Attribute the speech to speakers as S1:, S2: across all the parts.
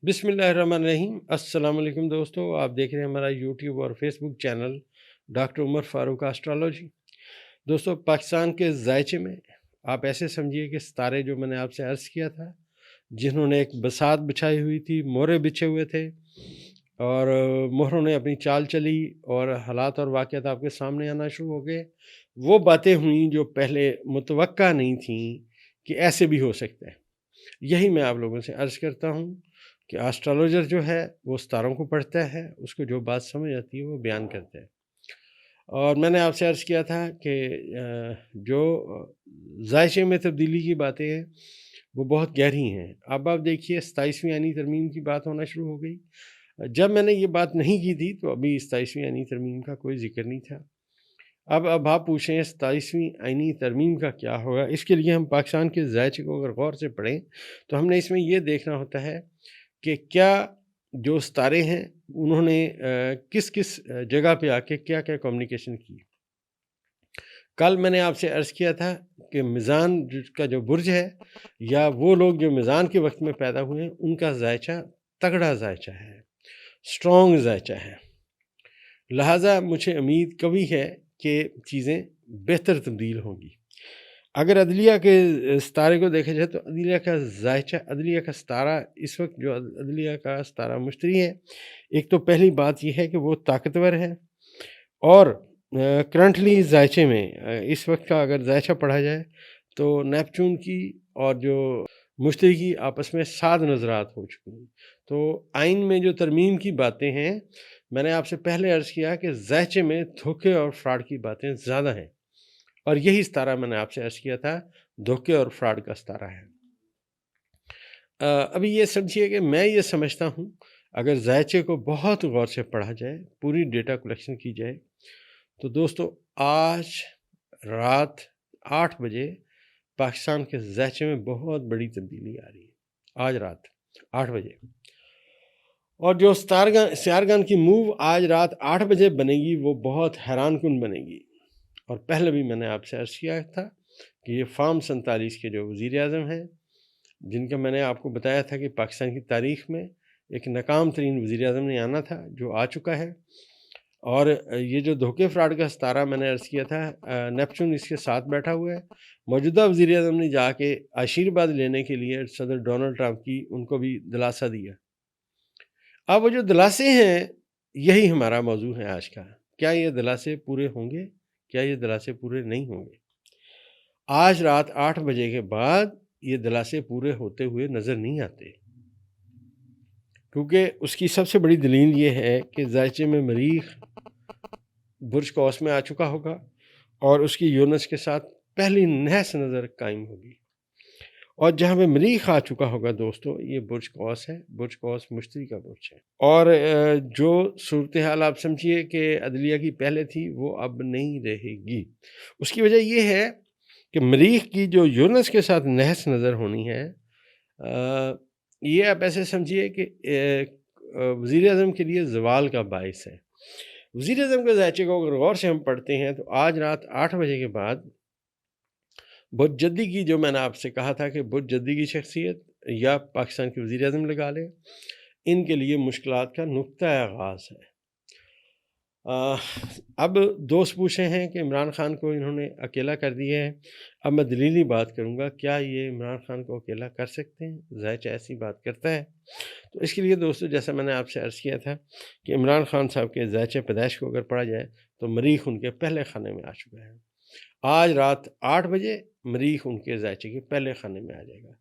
S1: بسم اللہ الرحمن الرحیم۔ السلام علیکم دوستو، آپ دیکھ رہے ہیں ہمارا یوٹیوب اور فیس بک چینل ڈاکٹر عمر فاروق اسٹرالوجی۔ دوستو، پاکستان کے ذائچے میں آپ ایسے سمجھیے کہ ستارے جو میں نے آپ سے عرض کیا تھا، جنہوں نے ایک بساط بچھائی ہوئی تھی، مورے بچھے ہوئے تھے اور مہروں نے اپنی چال چلی اور حالات اور واقعات آپ کے سامنے آنا شروع ہو گئے۔ وہ باتیں ہوئیں جو پہلے متوقع نہیں تھیں کہ ایسے بھی ہو سکتے ہیں۔ یہی میں آپ لوگوں سے عرض کرتا ہوں کہ آسٹرالوجر جو ہے وہ ستاروں کو پڑھتا ہے، اس کو جو بات سمجھ آتی ہے وہ بیان کرتا ہے۔ اور میں نے آپ سے عرض کیا تھا کہ جو ذائچے میں تبدیلی کی باتیں ہیں وہ بہت گہری ہیں۔ اب آپ دیکھیے 27ویں آئینی ترمیم کی بات ہونا شروع ہو گئی۔ جب میں نے یہ بات نہیں کی تھی تو ابھی 27ویں آئینی ترمیم کا کوئی ذکر نہیں تھا۔ اب آپ پوچھیں 27ویں آئینی ترمیم کا کیا ہوگا۔ اس کے لیے ہم پاکستان کے ذائچے کو اگر غور سے پڑھیں تو ہم نے اس میں یہ دیکھنا ہوتا ہے کہ کیا جو ستارے ہیں انہوں نے کس کس جگہ پہ آ کے کیا کیا کمیونیکیشن کی۔ کل میں نے آپ سے عرض کیا تھا کہ میزان کا جو برج ہے یا وہ لوگ جو میزان کے وقت میں پیدا ہوئے ہیں ان کا ذائچہ تگڑا ذائچہ ہے، سٹرونگ ذائچہ ہے۔ لہٰذا مجھے امید کبھی ہے کہ چیزیں بہتر تبدیل ہوں گی۔ اگر عدلیہ کے ستارے کو دیکھا جائے تو عدلیہ کا ذائچہ، عدلیہ کا ستارہ اس وقت جو عدلیہ کا ستارہ مشتری ہے، ایک تو پہلی بات یہ ہے کہ وہ طاقتور ہے اور کرنٹلی ذائچے میں اس وقت کا اگر ذائچہ پڑھا جائے تو نیپچون کی اور جو مشتری کی آپس میں 7 نظرات ہو چکی ہیں۔ تو آئین میں جو ترمیم کی باتیں ہیں، میں نے آپ سے پہلے عرض کیا کہ ذائچے میں دھوکے اور فراڈ کی باتیں زیادہ ہیں، اور یہی ستارہ میں نے آپ سے عرض کیا تھا دھوکے اور فراڈ کا ستارہ ہے۔ ابھی یہ سمجھیے کہ میں یہ سمجھتا ہوں اگر ذائچے کو بہت غور سے پڑھا جائے، پوری ڈیٹا کلیکشن کی جائے، تو دوستو آج رات 8 بجے پاکستان کے ذائچے میں بہت بڑی تبدیلی آ رہی ہے۔ آج رات 8 بجے، اور جو سیارگان کی موو آج رات 8 بجے بنے گی وہ بہت حیران کن بنے گی۔ اور پہلے بھی میں نے آپ سے عرض کیا تھا کہ یہ فارم 47 کے جو وزیر اعظم ہیں، جن کا میں نے آپ کو بتایا تھا کہ پاکستان کی تاریخ میں ایک ناکام ترین وزیر اعظم نے آنا تھا، جو آ چکا ہے۔ اور یہ جو دھوکے فراڈ کا ستارہ میں نے عرض کیا تھا، نیپچون اس کے ساتھ بیٹھا ہوا ہے۔ موجودہ وزیر اعظم نے جا کے آشیرواد لینے کے لیے صدر ڈونلڈ ٹرمپ کی ان کو بھی دلاسا دیا۔ اب وہ جو دلاسے ہیں یہی ہمارا موضوع ہے آج کا۔ کیا یہ دلاسے پورے ہوں گے؟ کیا یہ دلاسے پورے نہیں ہوں گے؟ آج رات 8 بجے کے بعد یہ دلاسے پورے ہوتے ہوئے نظر نہیں آتے، کیونکہ اس کی سب سے بڑی دلیل یہ ہے کہ ذائچے میں مریخ برج قوس میں آ چکا ہوگا اور اس کی یونس کے ساتھ پہلی نحس نظر قائم ہوگی۔ اور جہاں پہ مریخ آ چکا ہوگا دوستو، یہ برج قوس ہے، برج قوس مشتری کا برج ہے۔ اور جو صورتحال آپ سمجھیے کہ عدلیہ کی پہلے تھی وہ اب نہیں رہے گی۔ اس کی وجہ یہ ہے کہ مریخ کی جو یونس کے ساتھ نحس نظر ہونی ہے، یہ آپ ایسے سمجھیے کہ وزیر اعظم کے لیے زوال کا باعث ہے۔ وزیر اعظم کے ذائچے کو اگر غور سے ہم پڑھتے ہیں تو آج رات 8 بجے کے بعد برج جدی کی، جو میں نے آپ سے کہا تھا کہ برج جدی کی شخصیت یا پاکستان کے وزیر اعظم لگا لیں، ان کے لیے مشکلات کا نقطہ آغاز ہے۔ اب دوست پوچھے ہیں کہ عمران خان کو انہوں نے اکیلا کر دیا ہے۔ اب میں دلیلی بات کروں گا، کیا یہ عمران خان کو اکیلا کر سکتے ہیں؟ ذائچہ ایسی بات کرتا ہے؟ تو اس کے لیے دوستو، جیسا میں نے آپ سے عرض کیا تھا کہ عمران خان صاحب کے ذائچہ پیدائش کو اگر پڑھا جائے تو مریخ ان کے پہلے خانے میں آ چکا ہے۔ آج رات 8 بجے مریخ ان کے ذائچے کے پہلے خانے میں آ جائے گا۔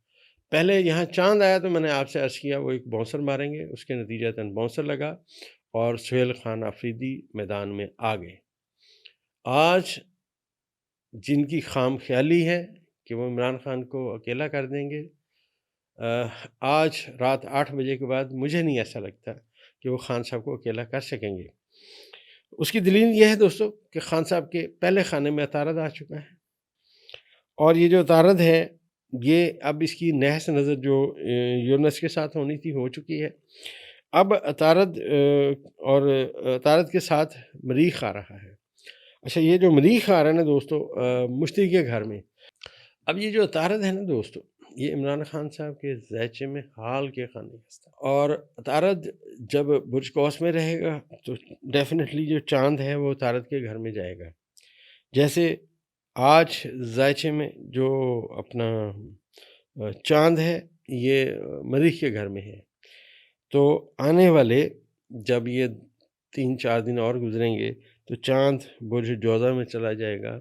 S1: پہلے یہاں چاند آیا تو میں نے آپ سے عرض کیا وہ ایک باؤنسر ماریں گے، اس کے نتیجتاً باؤنسر لگا اور سہیل خان آفریدی میدان میں آ گئے۔ آج جن کی خام خیالی ہے کہ وہ عمران خان کو اکیلا کر دیں گے، آج رات 8 بجے کے بعد مجھے نہیں ایسا لگتا کہ وہ خان صاحب کو اکیلا کر سکیں گے۔ اس کی دلیل یہ ہے دوستو کہ خان صاحب کے پہلے خانے میں عطارد آ چکا ہے، اور یہ جو عطارد ہے یہ اب اس کی نحس نظر جو یونس کے ساتھ ہونی تھی ہو چکی ہے۔ اب عطارد اور عطارد کے ساتھ مریخ آ رہا ہے۔ اچھا، یہ جو مریخ آ رہا ہے نا دوستو مشتری کے گھر میں، اب یہ جو عطارد ہے نا دوستو، یہ عمران خان صاحب کے ذائچے میں حال کے خانے کا اور عطارد جب برج قوس میں رہے گا تو ڈیفینیٹلی جو چاند ہے وہ عطارد کے گھر میں جائے گا. جیسے آج ذائچے میں جو اپنا چاند ہے یہ مریخ کے گھر میں ہے، تو آنے والے جب یہ 3-4 دن اور گزریں گے تو چاند برج جوزہ میں چلا جائے گا.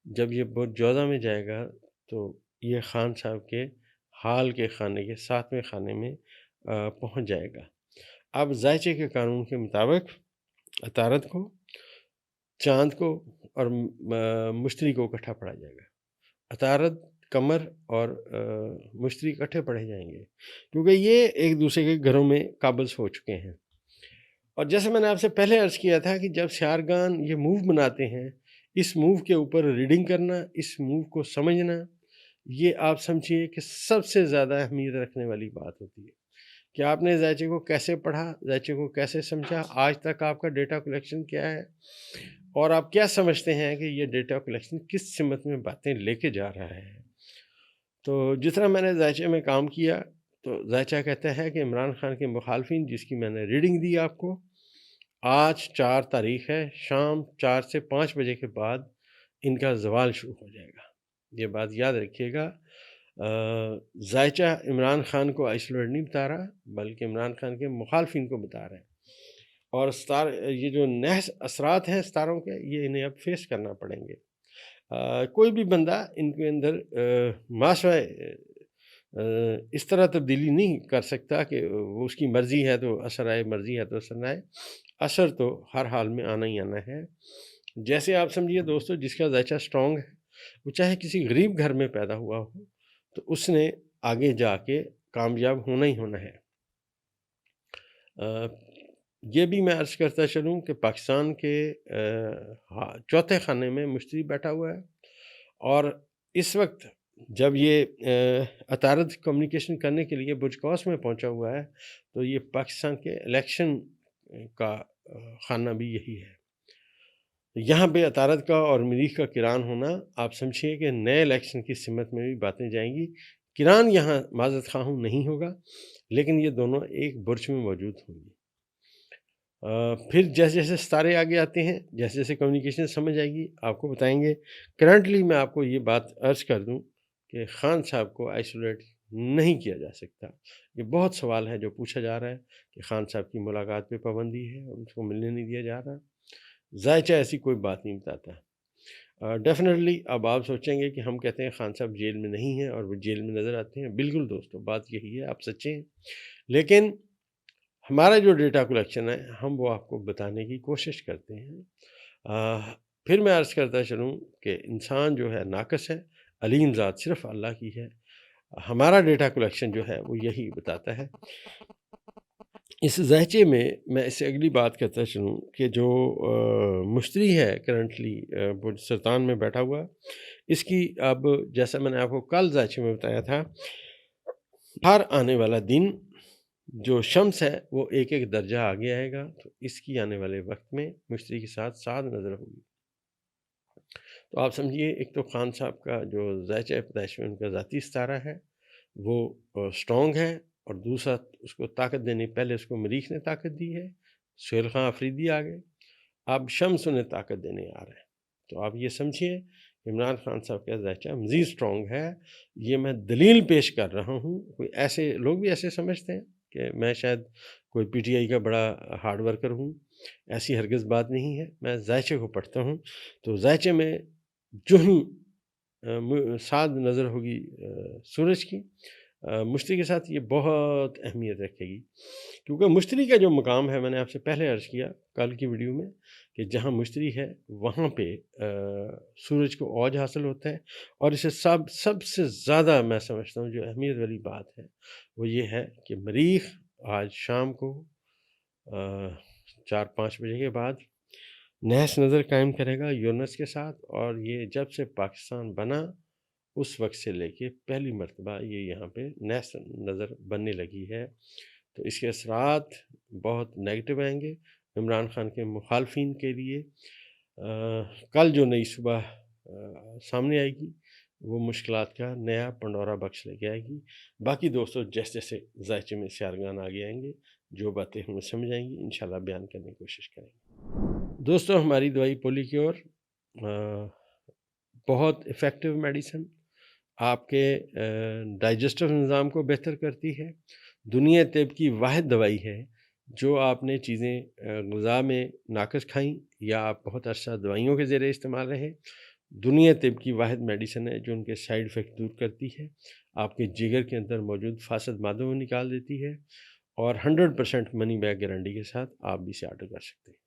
S1: جب یہ برج جوزہ میں جائے گا تو یہ خان صاحب کے حال کے خانے کے 7ویں خانے میں پہنچ جائے گا. اب ذائچے کے قانون کے مطابق عطارد کو، چاند کو اور مشتری کو اکٹھا پڑھا جائے گا. عطارد، قمر اور مشتری اکٹھے پڑھے جائیں گے کیونکہ یہ ایک دوسرے کے گھروں میں قابض ہو چکے ہیں. اور جیسے میں نے آپ سے پہلے عرض کیا تھا کہ جب سیارگان یہ موو بناتے ہیں، اس موو کے اوپر ریڈنگ کرنا، اس موو کو سمجھنا، یہ آپ سمجھیے کہ سب سے زیادہ اہمیت رکھنے والی بات ہوتی ہے کہ آپ نے ذائچے کو کیسے پڑھا، ذائچے کو کیسے سمجھا، آج تک آپ کا ڈیٹا کلیکشن کیا ہے، اور آپ کیا سمجھتے ہیں کہ یہ ڈیٹا کلیکشن کس سمت میں باتیں لے کے جا رہا ہے. تو جس طرح میں نے ذائچے میں کام کیا تو ذائچہ کہتا ہے کہ عمران خان کے مخالفین، جس کی میں نے ریڈنگ دی آپ کو، آج 4 تاریخ ہے، شام 4 سے 5 بجے کے بعد ان کا زوال شروع ہو جائے گا. یہ بات یاد رکھیے گا. ذائچہ عمران خان کو آئسولیٹ نہیں بتا رہا بلکہ عمران خان کے مخالفین کو بتا رہا ہے، اور یہ جو نحس اثرات ہیں ستاروں کے، یہ انہیں اب فیس کرنا پڑیں گے. کوئی بھی بندہ ان کے اندر معاشرہ اس طرح تبدیلی نہیں کر سکتا کہ وہ اس کی مرضی ہے تو اثر آئے، مرضی ہے تو اثر نہ آئے. اثر تو ہر حال میں آنا ہی آنا ہے. جیسے آپ سمجھیے دوستو، جس کا ذائچہ سٹرونگ ہے وہ چاہے کسی غریب گھر میں پیدا ہوا ہو تو اس نے آگے جا کے کامیاب ہونا ہی ہونا ہے. یہ بھی میں عرض کرتا چلوں کہ پاکستان کے 4تھے خانے میں مشتری بیٹھا ہوا ہے، اور اس وقت جب یہ عطارد کمیونیکیشن کرنے کے لیے برج قوس میں پہنچا ہوا ہے تو یہ پاکستان کے الیکشن کا خانہ بھی یہی ہے. یہاں پہ عطارد کا اور مریخ کا کران ہونا، آپ سمجھیے کہ نئے الیکشن کی سمت میں بھی باتیں جائیں گی. کران یہاں معذرت خواہ نہیں ہوگا لیکن یہ دونوں ایک برج میں موجود ہوں گی. پھر جیسے جیسے ستارے آگے آتے ہیں، جیسے جیسے کمیونیکیشن سمجھ آئے گی، آپ کو بتائیں گے. کرنٹلی میں آپ کو یہ بات عرض کر دوں کہ خان صاحب کو آئسولیٹ نہیں کیا جا سکتا. یہ بہت سوال ہے جو پوچھا جا رہا ہے کہ خان صاحب کی ملاقات پہ پابندی ہے، اس کو ملنے نہیں دیا جا رہا. ذائچہ ایسی کوئی بات نہیں بتاتا. ڈیفینیٹلی اب آپ سوچیں گے کہ ہم کہتے ہیں خان صاحب جیل میں نہیں ہیں اور وہ جیل میں نظر آتے ہیں. بالکل دوستو، بات یہی ہے، آپ سچے ہیں، لیکن ہمارا جو ڈیٹا کلیکشن ہے ہم وہ آپ کو بتانے کی کوشش کرتے ہیں. پھر میں عرض کرتا چلوں کہ انسان جو ہے ناقص ہے، علیم ذات صرف اللہ کی ہے. ہمارا ڈیٹا کلیکشن جو ہے وہ یہی بتاتا ہے. اس ذائچے میں اس سے اگلی بات کرتا چلوں کہ جو مشتری ہے کرنٹلی برج سرطان میں بیٹھا ہوا، اس کی اب جیسا میں نے آپ کو کل ذائچے میں بتایا تھا، ہر آنے والا دن جو شمس ہے وہ ایک ایک درجہ آگے آئے گا، تو اس کی آنے والے وقت میں مشتری کے ساتھ 7 نظر ہوگی. تو آپ سمجھیے، ایک تو خان صاحب کا جو ذائچہ پیدائش میں ان کا ذاتی ستارہ ہے وہ سٹرونگ ہے، اور دوسرا اس کو طاقت دینے، پہلے اس کو مریخ نے طاقت دی ہے، سہیل خان آفریدی آ گئے، اب شمس انہیں طاقت دینے آ رہے ہیں. تو آپ یہ سمجھیے عمران خان صاحب کا ذائچہ مزید سٹرونگ ہے. یہ میں دلیل پیش کر رہا ہوں. کوئی ایسے لوگ بھی ایسے سمجھتے ہیں کہ میں شاید کوئی پی ٹی آئی کا بڑا ہارڈ ورکر ہوں. ایسی ہرگز بات نہیں ہے. میں ذائچے کو پڑھتا ہوں تو ذائچے میں جو ہی 7 نظر ہوگی سورج کی، مشتری کے ساتھ یہ بہت اہمیت رکھے گی، کیونکہ مشتری کا جو مقام ہے، میں نے آپ سے پہلے عرض کیا کل کی ویڈیو میں کہ جہاں مشتری ہے وہاں پہ سورج کو اوج حاصل ہوتا ہے. اور اسے سب سے زیادہ میں سمجھتا ہوں جو اہمیت والی بات ہے وہ یہ ہے کہ مریخ آج شام کو 4-5 بجے کے بعد نحس نظر قائم کرے گا یورنس کے ساتھ، اور یہ جب سے پاکستان بنا اس وقت سے لے کے پہلی مرتبہ یہ یہاں پہ نحس نظر بننے لگی ہے. تو اس کے اثرات بہت نیگیٹو آئیں گے عمران خان کے مخالفین کے لیے. کل جو نئی صبح سامنے آئے گی وہ مشکلات کا نیا پنڈورا باکس لے کے آئے گی۔ باقی دوستوں جیسے جیسے ذائچے میں سے ارگان آگے آئیں گے، جو باتیں ہمیں سمجھ آئیں گی انشاءاللہ بیان کرنے کی کوشش کریں گے۔ دوستوں ہماری دوائی پولی کیور بہت افیکٹو میڈیسن، آپ کے ڈائجسٹو نظام کو بہتر کرتی ہے۔ دنیا طب کی واحد دوائی ہے جو آپ نے چیزیں غذا میں ناقص کھائیں یا آپ بہت عرصہ دوائیوں کے زیر استعمال رہے، دنیا طب کی واحد میڈیسن ہے جو ان کے سائیڈ افیکٹ دور کرتی ہے، آپ کے جگر کے اندر موجود فاسد مادوں کو نکال دیتی ہے، اور 100% منی بیک گارنٹی کے ساتھ آپ بھی اسے آرڈر کر سکتے ہیں۔